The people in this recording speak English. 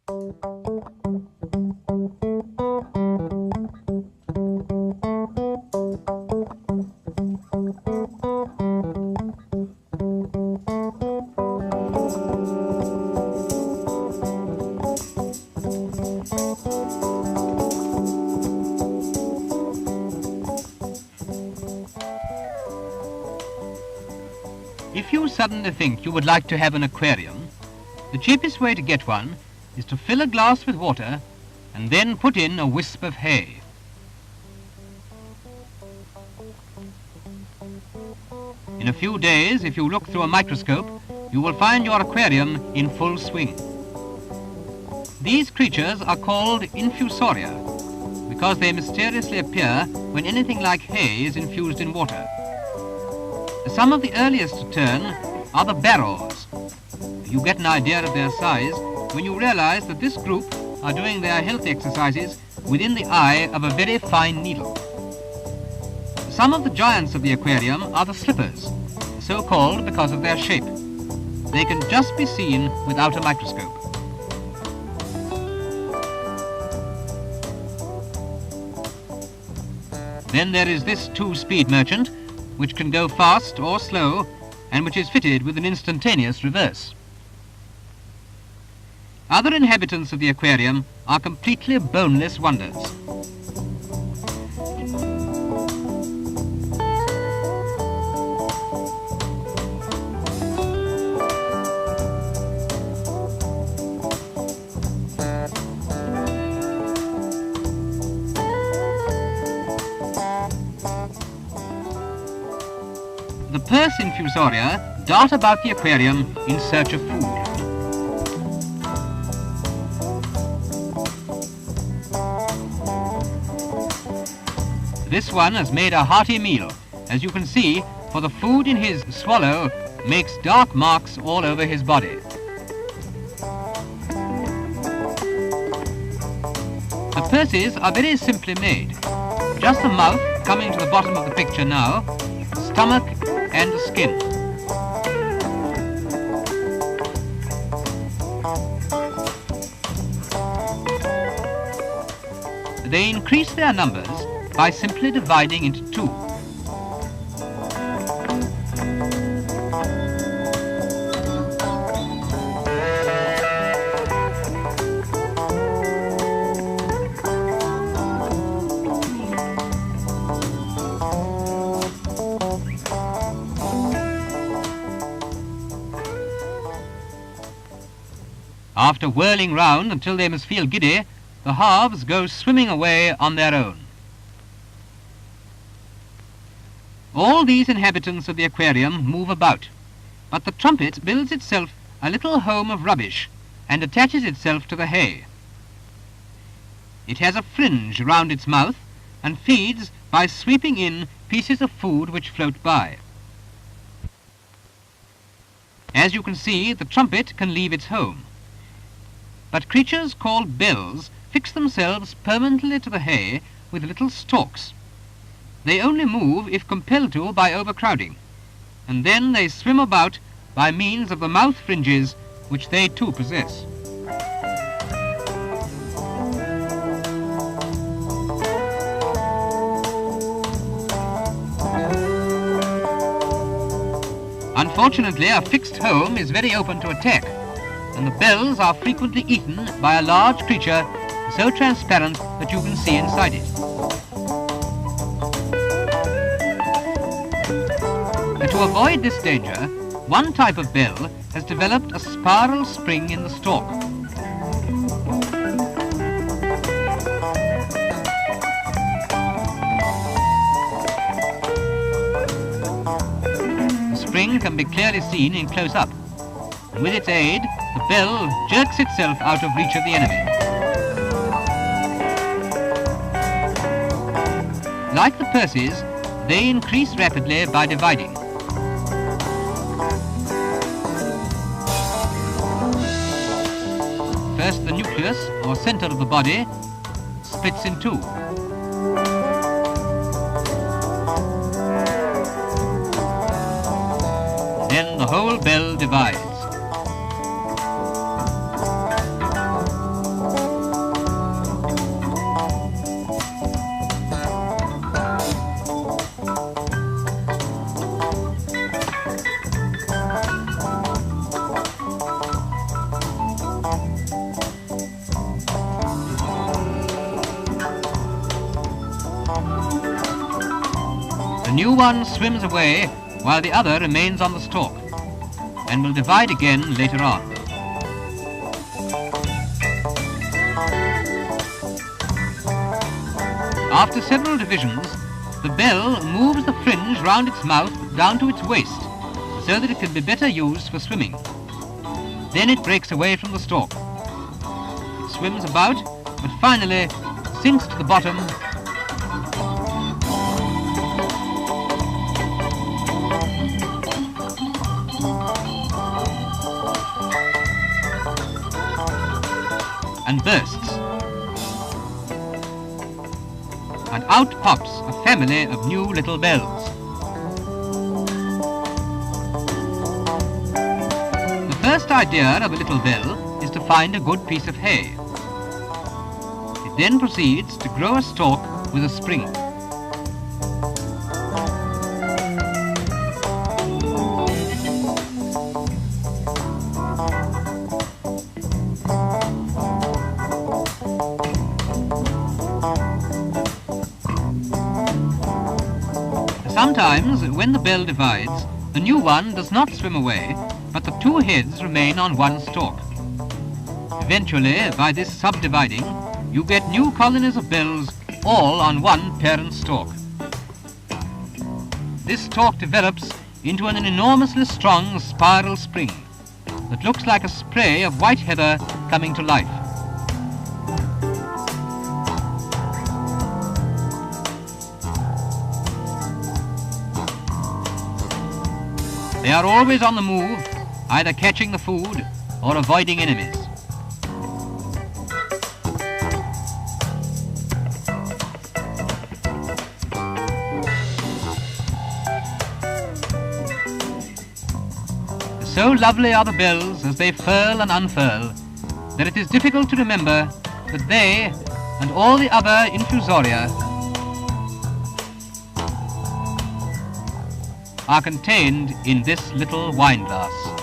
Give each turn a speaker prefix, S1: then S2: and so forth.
S1: If you suddenly think you would like to have an aquarium, the cheapest way to get one is to fill a glass with water and then put in a wisp of hay. In a few days, if you look through a microscope, you will find your aquarium in full swing. These creatures are called infusoria because they mysteriously appear when anything like hay is infused in water. Some of the earliest to turn are the barrows. You get an idea of their size when you realize that this group are doing their health exercises within the eye of a very fine needle. Some of the giants of the aquarium are the slippers, so called because of their shape. They can just be seen without a microscope. Then there is this two-speed merchant, which can go fast or slow, and which is fitted with an instantaneous reverse. Other inhabitants of the aquarium are completely boneless wonders. The purse infusoria dart about the aquarium in search of food. This one has made a hearty meal, as you can see, for the food in his swallow makes dark marks all over his body. The purses are very simply made. Just the mouth coming to the bottom of the picture now, stomach and the skin. They increase their numbers by simply dividing into two. After whirling round until they must feel giddy, the halves go swimming away on their own. All these inhabitants of the aquarium move about, but the trumpet builds itself a little home of rubbish and attaches itself to the hay. It has a fringe round its mouth and feeds by sweeping in pieces of food which float by. As you can see, the trumpet can leave its home. But creatures called bells fix themselves permanently to the hay with little stalks. They only move if compelled to by overcrowding, and then they swim about by means of the mouth fringes which they too possess. Unfortunately, a fixed home is very open to attack, and the bells are frequently eaten by a large creature so transparent that you can see inside it. To avoid this danger, one type of bell has developed a spiral spring in the stalk. The spring can be clearly seen in close-up, and with its aid, the bell jerks itself out of reach of the enemy. Like the purses, they increase rapidly by dividing. First, the nucleus, or center of the body, splits in two. Then the whole bell divides. new one swims away while the other remains on the stalk and will divide again later on. After several divisions, the bell moves the fringe round its mouth down to its waist so that it can be better used for swimming. Then it breaks away from the stalk. It swims about, but finally sinks to the bottom and bursts. And out pops a family of new little bells. The first idea of a little bell is to find a good piece of hay. It then proceeds to grow a stalk with a spring. Sometimes, when the bell divides, the new one does not swim away, but the two heads remain on one stalk. Eventually, by this subdividing, you get new colonies of bells all on one parent stalk. This stalk develops into an enormously strong spiral spring that looks like a spray of white heather coming to life. They are always on the move, either catching the food or avoiding enemies. So lovely are the bells as they furl and unfurl that it is difficult to remember that they and all the other infusoria are contained in this little wine glass.